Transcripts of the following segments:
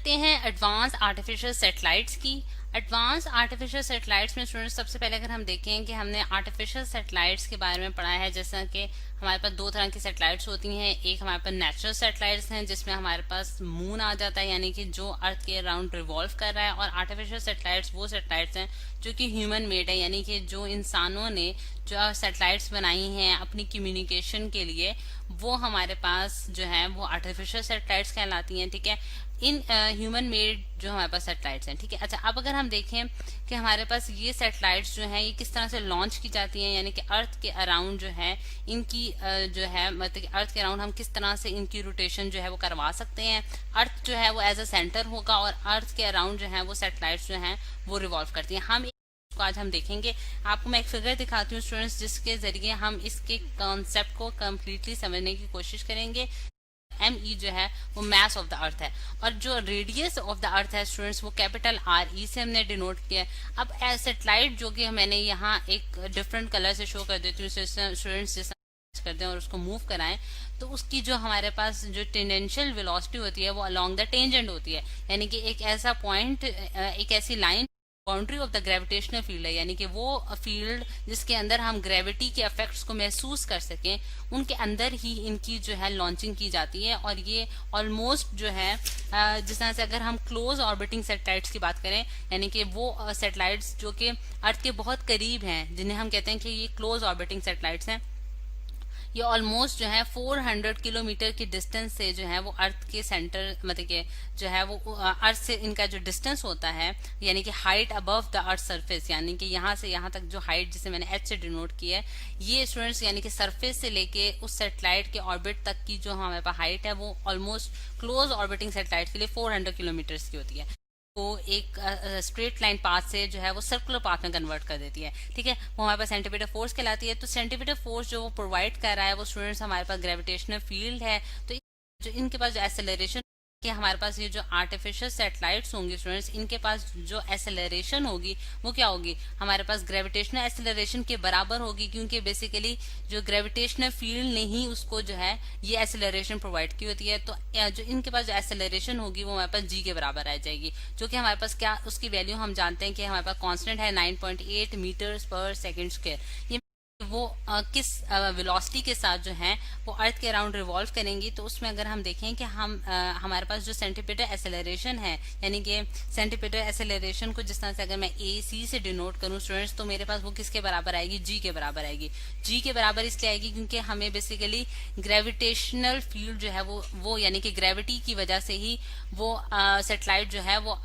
देखते हैं advance artificial satellites की। एडवांस आर्टिफिशियल सैटेलाइट्स में स्टूडेंट्स सबसे पहले अगर हम देखें कि हमने आर्टिफिशियल सैटेलाइट्स के बारे में पढ़ा है, जैसा कि हमारे पास दो तरह की सैटेलाइट्स होती हैं। एक हमारे पास नेचुरल सैटेलाइट्स हैं जिसमें हमारे पास मून आ जाता है, यानी कि जो अर्थ के अराउंड रिवॉल्व कर रहा है। और आर्टिफिशियल सैटेलाइट्स वो सैटेलाइट्स हैं जो कि ह्यूमन मेड है, यानी कि जो इंसानों ने जो सैटेलाइट्स बनाई हैं अपनी कम्युनिकेशन के लिए, वो हमारे पास जो है वो आर्टिफिशियल सैटेलाइट्स कहलाती हैं। ठीक है, इन ह्यूमन मेड जो हमारे पास सैटेलाइट्स हैं। ठीक है, अच्छा अब अगर हम देखें कि हमारे पास ये सैटेलाइट्स जो हैं ये किस तरह से लॉन्च की जाती हैं, यानी कि अर्थ के अराउंड जो है इनकी जो है मतलब कि अर्थ के अराउंड हम किस तरह से इनकी रोटेशन जो है वो करवा सकते हैं। अर्थ जो है वो एज अ सेंटर होगा और अर्थ के अराउंड जो है वो सैटेलाइट्स जो हैं वो रिवॉल्व करती हैं। हम आज हम देखेंगे, आपको मैं एक फिगर दिखाती हूँ स्टूडेंट्स, जिसके जरिए हम इसके कॉन्सेप्ट को कम्प्लीटली समझने की कोशिश करेंगे। ME जो है वो मास ऑफ द अर्थ है और जो रेडियस ऑफ द अर्थ है स्टूडेंट्स वो कैपिटल RE से हमने डिनोट किया है। अब सैटेलाइट जो कि मैंने यहाँ एक डिफरेंट कलर से शो कर देती हूँ स्टूडेंट्स, जैसा करते हैं और उसको मूव कराएं तो उसकी जो हमारे पास जो टेंजेंशियल वेलोसिटी होती है वो अलोंग द टेंजेंट होती है, यानी कि एक ऐसा पॉइंट, एक ऐसी line boundary of the gravitational field है, यानी कि वो फील्ड जिसके अंदर हम ग्रेविटी के इफेक्ट्स को महसूस कर सकें, उनके अंदर ही इनकी जो है लॉन्चिंग की जाती है। और ये ऑलमोस्ट जो है जिस तरह से अगर हम क्लोज ऑर्बिटिंग सैटेलाइट्स की बात करें, यानी कि वो सैटेलाइट्स जो कि अर्थ के बहुत करीब हैं, जिन्हें हम कहते हैं कि ये क्लोज ऑर्बिटिंग सैटेलाइट्स हैं, ये ऑलमोस्ट जो है 400 किलोमीटर की डिस्टेंस से जो है वो अर्थ के सेंटर मतलब के जो है वो अर्थ से इनका जो डिस्टेंस होता है, यानी कि height above the earth surface, यानी कि यहाँ से यहाँ तक जो हाइट जिसे मैंने H से डिनोट की है, ये स्टूडेंट्स यानी कि सरफेस से लेके उस सैटेलाइट के ऑर्बिट तक की जो हमारे पास हाइट है वो ऑलमोस्ट क्लोज ऑर्बिटिंग सैटेलाइट के लिए 400 किलोमीटर की होती है। को एक स्ट्रेट लाइन पाथ से जो है वो सर्कुलर पाथ में कन्वर्ट कर देती है। ठीक है, वो हमारे पास सेंटीमीटर फोर्स कहलाती है। तो सेंटीमीटर फोर्स जो वो प्रोवाइड कर रहा है वो स्टूडेंट्स हमारे पास ग्रेविटेशनल फील्ड है। तो जो इनके पास जो एक्सेलरेशन कि हमारे पास ये जो आर्टिफिशियल सैटेलाइट्स होंगे स्टूडेंट्स, इनके पास जो एक्सेलरेशन होगी वो क्या होगी, हमारे पास ग्रेविटेशनल एक्सेलरेशन के बराबर होगी, क्योंकि बेसिकली जो ग्रेविटेशनल फील्ड ने ही उसको जो है ये एक्सेलरेशन प्रोवाइड की होती है। तो जो इनके पास जो एक्सेलरेशन होगी वो हमारे पास G के बराबर आ जाएगी, जो कि हमारे पास क्या उसकी वैल्यू हम जानते हैं कि हमारे पास कॉन्स्टेंट है 9.8 मीटर्स पर सेकेंड स्क्वायर। ये वो किस वेलोसिटी के साथ जो है वो अर्थ के अराउंड रिवॉल्व करेंगी। तो उसमें अगर हम देखें कि हम हमारे पास जो सेंटीमीटर एक्सेलरेशन है, यानी कि सेंटीमीटर एक्सेलरेशन को जिस तरह से अगर मैं AC से डिनोट करूं स्टूडेंट्स, तो मेरे पास वो किसके बराबर आएगी, G के बराबर आएगी। G के बराबर इसलिए आएगी क्योंकि हमें बेसिकली ग्रेविटेशनल फील्ड जो है वो यानी कि ग्रेविटी की वजह से ही वो सैटेलाइट जो है वो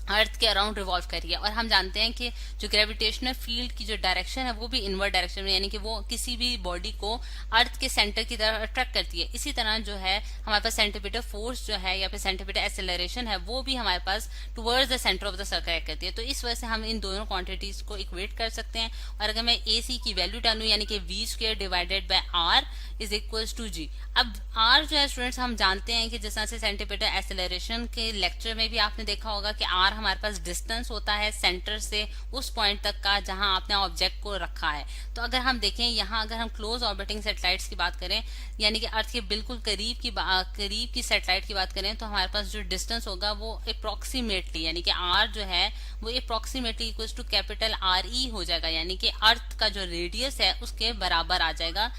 अर्थ के अराउंड रिवॉल्व करिए। और हम जानते हैं कि जो ग्रेविटेशनल फील्ड की जो डायरेक्शन है वो भी इनवर्ड डायरेक्शन में, यानी कि वो किसी भी बॉडी को अर्थ के सेंटर की तरफ अट्रैक्ट करती है। इसी तरह जो है हमारे पास सेंटीमीटर फोर्स जो है या फिर सेंटीमीटर एक्सेलरेशन है वो भी हमारे पास towards the centre of the circle act करती है। तो इस वजह से हम इन दोनों क्वांटिटीज को इक्वेट कर सकते हैं। और अगर मैं AC की वैल्यू डालूं, यानी कि V² divided by R is equals to G। अब R जो है स्टूडेंट्स हम जानते हैं कि जिस तरह से सेंटीमीटर एक्सेलरेशन के लेक्चर में भी आपने देखा होगा कि R हमारे पास डिस्टेंस होता है सेंटर से उस पॉइंट तक का जहां आपने ऑब्जेक्ट को रखा है। तो अगर हम देखें यहाँ, अगर हम क्लोज ऑर्बिटिंग सैटेलाइट्स की बात करें, यानी कि अर्थ के बिल्कुल करीब की सैटेलाइट की बात करें, तो हमारे पास जो डिस्टेंस होगा वो अप्रोक्सीमेटली, यानी कि R जो है वो approximately equals to capital RE हो जाएगा, यानी कि अर्थ का जो रेडियस है उसके बराबर आ जाएगा।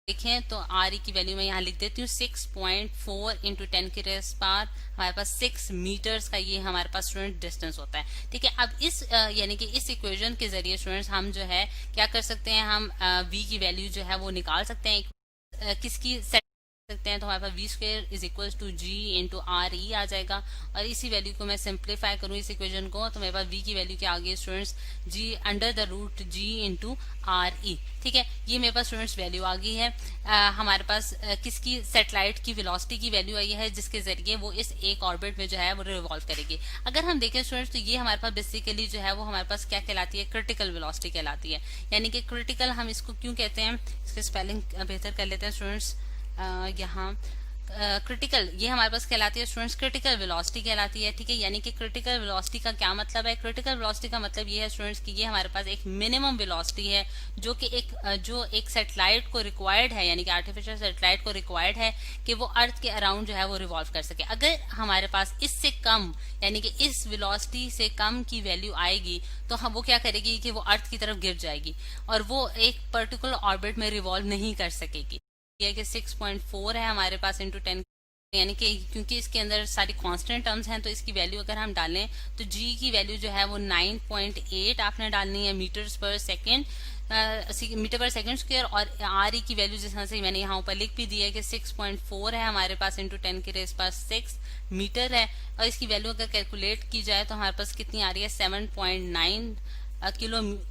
देखें तो RE की वैल्यू मैं यहाँ लिख देती हूँ 6.4 इंटू 10 की रेस पावर, हमारे पास 6 मीटर्स का ये हमारे पास स्टूडेंट डिस्टेंस होता है। ठीक है, अब इस यानी कि इस इक्वेशन के जरिए स्टूडेंट्स हम जो है क्या कर सकते हैं, हम V की वैल्यू जो है वो निकाल सकते हैं। किसकी सकते हैं, तो हमारे पास V² is equal to G into RE आ जाएगा। और इसी वैल्यू को मैं सिंप्लीफाई करूँ इस इक्वेशन को, तो मेरे पास V की वैल्यू क्या आ गई students, G under the root G into RE। ठीक है, ये मेरे पास स्टूडेंट्स वैल्यू आ गई है। हमारे पास किसकी सैटेलाइट की वेलोसिटी की वैल्यू आई है, जिसके जरिए वो इस एक ऑर्बिट में जो है वो रिवॉल्व करेगी। अगर हम देखें स्टूडेंट्स तो ये हमारे पास बेसिकली जो है वो हमारे पास क्या कहलाती है, क्रिटिकल वेलोसिटी कहलाती है। यानी कि क्रिटिकल हम इसको क्यों कहते हैं, इसकी स्पेलिंग बेहतर कर लेते हैं स्टूडेंट्स। यहाँ क्रिटिकल, ये हमारे पास कहलाती है स्टूडेंट्स क्रिटिकल वेलोसिटी कहलाती है, ठीक है। यानी कि क्रिटिकल वेलोसिटी का क्या मतलब है? क्रिटिकल वेलोसिटी का मतलब ये है स्टूडेंट्स कि ये हमारे पास एक मिनिमम वेलोसिटी है जो कि जो एक सैटेलाइट को रिक्वायर्ड है, यानी कि आर्टिफिशियल सैटेलाइट को रिक्वायर्ड है कि वो अर्थ के अराउंड जो है वो रिवॉल्व कर सके। अगर हमारे पास इससे कम, यानी कि इस वेलोसिटी से कम की वैल्यू आएगी तो हम वो क्या करेगी कि वो अर्थ की तरफ गिर जाएगी और वो एक पर्टिकुलर ऑर्बिट में रिवॉल्व नहीं कर सकेगी। ये कि 6.4 है हमारे पास इंटू 10, यानी कि क्योंकि इसके अंदर सारी कांस्टेंट टर्म्स हैं तो इसकी वैल्यू अगर हम डालें तो जी की वैल्यू जो है वो 9.8 आपने डालनी है मीटर्स पर सेकेंड, मीटर पर सेकेंड स्क्वायर। और आर ई की वैल्यू जिस तरह से मैंने यहाँ ऊपर लिख भी दी है कि 6.4 है हमारे पास इंटू 10 की रेस पास 6 मीटर है। और इसकी वैल्यू अगर कैलकुलेट की जाए तो हमारे पास कितनी आ रही है? 7.9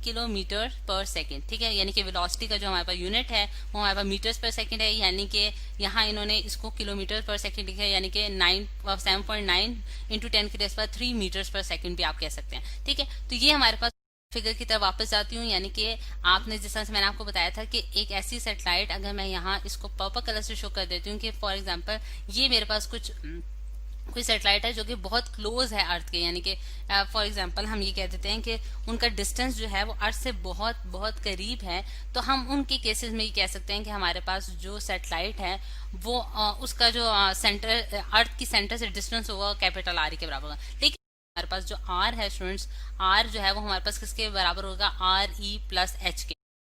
किलोमीटर पर सेकेंड, ठीक है। यानी कि वेलोसिटी का जो हमारे पास यूनिट है वो हमारे पास मीटर्स पर सेकेंड है, यानी कि यहाँ इन्होंने इसको किलोमीटर पर सेकेंड लिखा है, यानी कि 7.9 इंटू 10 की रेस पर 3 मीटर्स पर सेकेंड भी आप कह सकते हैं, ठीक है। तो ये हमारे पास फिगर की तरफ वापस जाती हूँ, यानी कि आपने जिस तरह से मैंने आपको बताया था कि एक ऐसी सैटेलाइट, अगर मैं यहाँ इसको पर्पल कलर से शो कर देती हूँ कि फॉर एग्जाम्पल ये मेरे पास कोई सैटेलाइट है जो कि बहुत क्लोज है अर्थ के, यानी कि फॉर एग्जांपल हम ये कह देते हैं कि उनका डिस्टेंस जो है वो अर्थ से बहुत बहुत करीब है, तो हम उनके केसेस में ये कह सकते हैं कि हमारे पास जो सैटेलाइट है वो उसका जो सेंटर, अर्थ की सेंटर से डिस्टेंस होगा कैपिटल आर के बराबर होगा। लेकिन हमारे पास जो आर है स्टूडेंट्स, आर जो है वो हमारे पास किसके बराबर होगा? आर ई प्लस एच के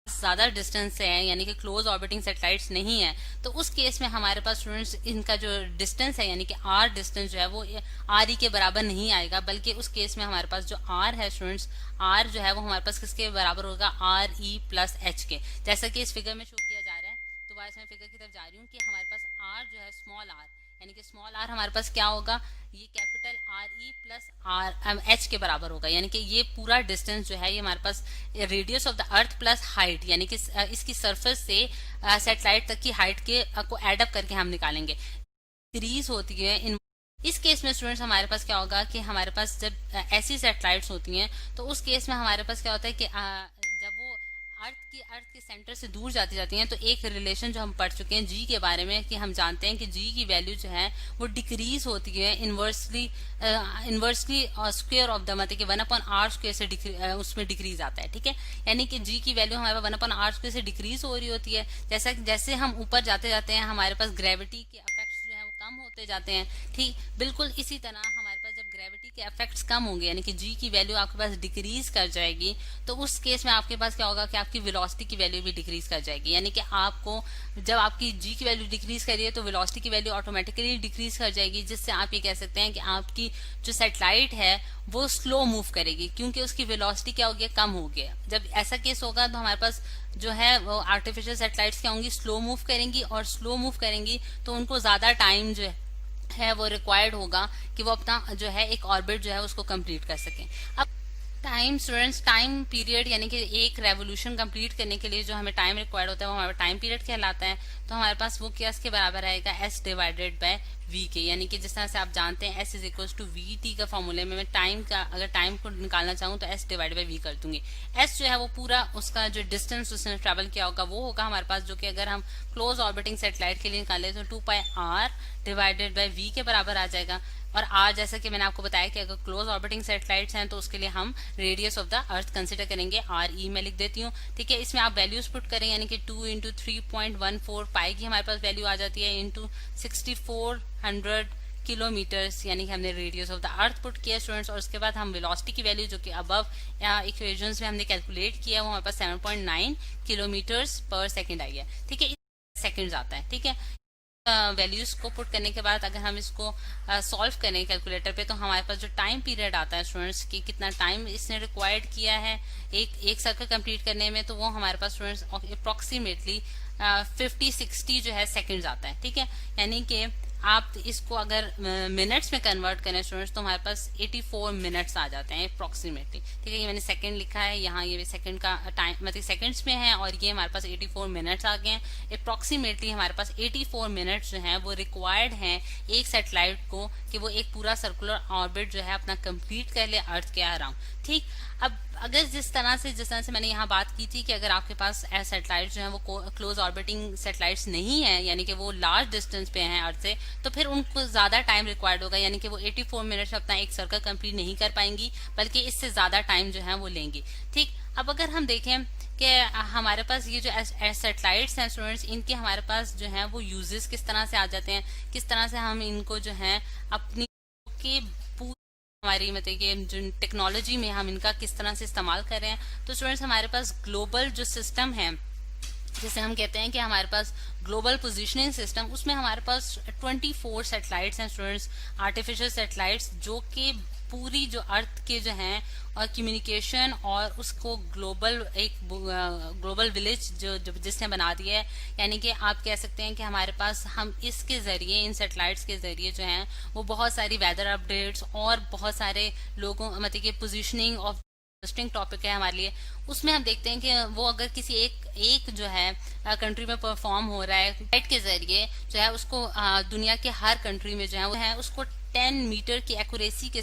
ज्यादा डिस्टेंस से है, यानी कि क्लोज ऑर्बिटिंग सैटेलाइट्स नहीं है। तो उस केस में हमारे पास स्टूडेंट्स इनका जो डिस्टेंस है, यानी कि आर डिस्टेंस जो है वो आर ई के बराबर नहीं आएगा, बल्कि उस केस में हमारे पास जो आर है स्टूडेंट्स, आर जो है वो हमारे पास किसके बराबर होगा? आर ई प्लस एच के, जैसा कि इस फिगर में शो किया जा रहा है। तो वाइस मैं फिगर की तरफ जा रही हूँ कि हमारे पास आर जो है स्मॉल आर, यानी कि स्मॉल आर हमारे पास क्या होगा? ये capital R E plus R H के बराबर होगा, यानी कि ये पूरा डिस्टेंस जो है ये हमारे पास radius of the earth plus height, यानी कि इसकी सरफेस से सैटेलाइट तक की हाइट के को एडअप करके हम निकालेंगे। इंक्रीज होती है इस केस में स्टूडेंट्स हमारे पास क्या होगा कि हमारे पास जब ऐसी सैटेलाइट्स होती हैं तो उस केस में हमारे पास क्या होता है कि जब वो अर्थ के सेंटर से दूर जाती हैं तो एक रिलेशन जो हम पढ़ चुके हैं जी के बारे में कि हम जानते हैं कि जी की वैल्यू जो है वो डिक्रीज होती है इनवर्सली स्क्वायर ऑफ द, मतलब कि 1/r स्क्वायर से उसमें डिक्रीज आता है, ठीक है। यानी कि जी की वैल्यू हमारे 1/r स्क्वायर से डिक्रीज हो रही होती है। जैसे हम ऊपर जाते जाते हैं हमारे पास ग्रेविटी के इफेक्ट्स जो है वो कम होते जाते हैं, ठीक। बिल्कुल इसी तरह हमारे पास जब ग्रेविटी के इफेक्ट्स कम होंगे, यानी कि जी की वैल्यू आपके पास डिक्रीज कर जाएगी, तो उस केस में आपके पास क्या होगा कि आपकी वेलोसिटी की वैल्यू भी डिक्रीज कर जाएगी। यानी कि आपको जब आपकी जी की वैल्यू डिक्रीज करिए तो वेलोसिटी की वैल्यू ऑटोमेटिकली डिक्रीज कर जाएगी, जिससे आप ये कह सकते हैं कि आपकी जो सैटेलाइट है वो स्लो मूव करेगी, क्योंकि उसकी वेलोसिटी क्या हो गया? कम हो गया। जब ऐसा केस होगा तो हमारे पास जो है वो आर्टिफिशियल सैटेलाइट्स क्या होंगी? स्लो मूव करेंगी, और स्लो मूव करेंगी तो उनको ज्यादा टाइम जो है वो रिक्वायर्ड होगा कि वो अपना जो है एक ऑर्बिट जो है उसको कंप्लीट कर सकें। अब टाइम स्टूडेंट्स, टाइम पीरियड, यानी कि एक रेवोल्यूशन कंप्लीट करने के लिए जो हमें टाइम रिक्वायर्ड होता है वो हमारा टाइम पीरियड कहलाता है। तो हमारे पास वो क्या इसके बराबर आएगा? s डिवाइडेड बाय v के, यानी कि जिस तरह से आप जानते हैं s is equal to V T का फॉर्मूले में मैं टाइम का, अगर टाइम को निकालना चाहूँ तो s डिवाइड बाय v कर दूंगी। s जो है वो पूरा उसका जो डिस्टेंस उसने ट्रेवल किया होगा वो होगा हमारे पास, जो कि अगर हम क्लोज ऑर्बिटिंग सैटेलाइट के लिए निकाले तो 2πr डिवाइडेड बाय v के बराबर आ जाएगा। और आज जैसा कि मैंने आपको बताया कि अगर क्लोज ऑर्बिटिंग सैटेलाइट्स हैं तो उसके लिए हम radius of the earth consider करेंगे, आर ई में लिख देती हूँ, ठीक है। इसमें आप वैल्यूज पुट करें, यानी कि 2 इंटू 3.14 पाई की हमारे पास वैल्यू आ जाती है, इंटू 6400 किलोमीटर्स, यानी कि हमने radius of the earth put किया स्टूडेंट्स। और उसके बाद हम वेलोसिटी की वैल्यू जो कि अबव इक्वेशंस में हमने कैलकुलेट किया वो हमारे पास 7.9 किलोमीटर्स पर सेकेंड आई है, ठीक है। सेकेंड्स आता है, ठीक है। वैल्यूज को पुट करने के बाद अगर हम इसको सॉल्व करें कैलकुलेटर पे तो हमारे पास जो टाइम पीरियड आता है स्टूडेंट्स की कितना टाइम इसने रिक्वायर्ड किया है एक सर्कल कंप्लीट करने में, तो वो हमारे पास स्टूडेंट्स अप्रोक्सीमेटली 50-60 जो है सेकंड्स आता है, ठीक है। यानी कि आप इसको अगर मिनट्स में कन्वर्ट करें स्टूडेंट्स तो हमारे पास 84 मिनट्स आ जाते हैं अप्रोक्सीमेटली, ठीक है। ये मैंने सेकंड लिखा है यहाँ, ये सेकंड का टाइम मतलब सेकंड्स में है और ये हमारे पास 84 मिनट्स आ गए हैं अप्रोक्सीमेटली। हमारे पास 84 मिनट्स जो हैं वो रिक्वायर्ड हैं एक सैटेलाइट को कि वो एक पूरा सर्कुलर ऑर्बिट जो है अपना कंप्लीट कर ले अर्थ के अराउंड, ठीक। अब अगर जिस तरह से मैंने यहाँ बात की थी कि अगर आपके पास सैटेलाइट जो है वो क्लोज ऑर्बिटिंग सैटेलाइट्स नहीं है, यानी कि वो लार्ज डिस्टेंस पे हैं अर्थ से, तो फिर उनको ज्यादा टाइम रिक्वायर्ड होगा, यानी कि वो 84 मिनट्स में अपना एक सर्कल कंप्लीट नहीं कर पाएंगी, बल्कि इससे ज्यादा टाइम जो है वो लेंगी। ठीक, अब अगर हम देखें कि हमारे पास ये जो सैटेलाइट्स हैं स्टूडेंट्स, इनके हमारे पास जो है वो यूजेस किस तरह से आ जाते हैं, किस तरह से हम इनको जो है अपनी के हमारी मतलब कि जो टेक्नोलॉजी में हम इनका किस तरह से इस्तेमाल कर रहे हैं। तो स्टूडेंट्स हमारे पास ग्लोबल जो सिस्टम है, जैसे हम कहते हैं कि हमारे पास ग्लोबल पोजीशनिंग सिस्टम, उसमें हमारे पास 24 सैटेलाइट्स हैं स्टूडेंट्स, आर्टिफिशियल सैटेलाइट्स, जो कि पूरी जो अर्थ के जो हैं और कम्युनिकेशन और उसको ग्लोबल विलेज जो जिसने बना दिया है, यानी कि आप कह सकते हैं कि हमारे पास हम इसके जरिए, इन सैटेलाइट्स के जरिए जो हैं वो बहुत सारी वेदर अपडेट्स और बहुत सारे लोगों मतलब कि पोजीशनिंग ऑफ इंटरेस्टिंग टॉपिक है हमारे लिए, उसमें हम देखते हैं कि वो अगर किसी एक जो है कंट्री में परफॉर्म हो रहा है लाइट के जरिए जो है उसको दुनिया के हर कंट्री में जो है वो है उसको 10 मीटर की एक्यूरेसी के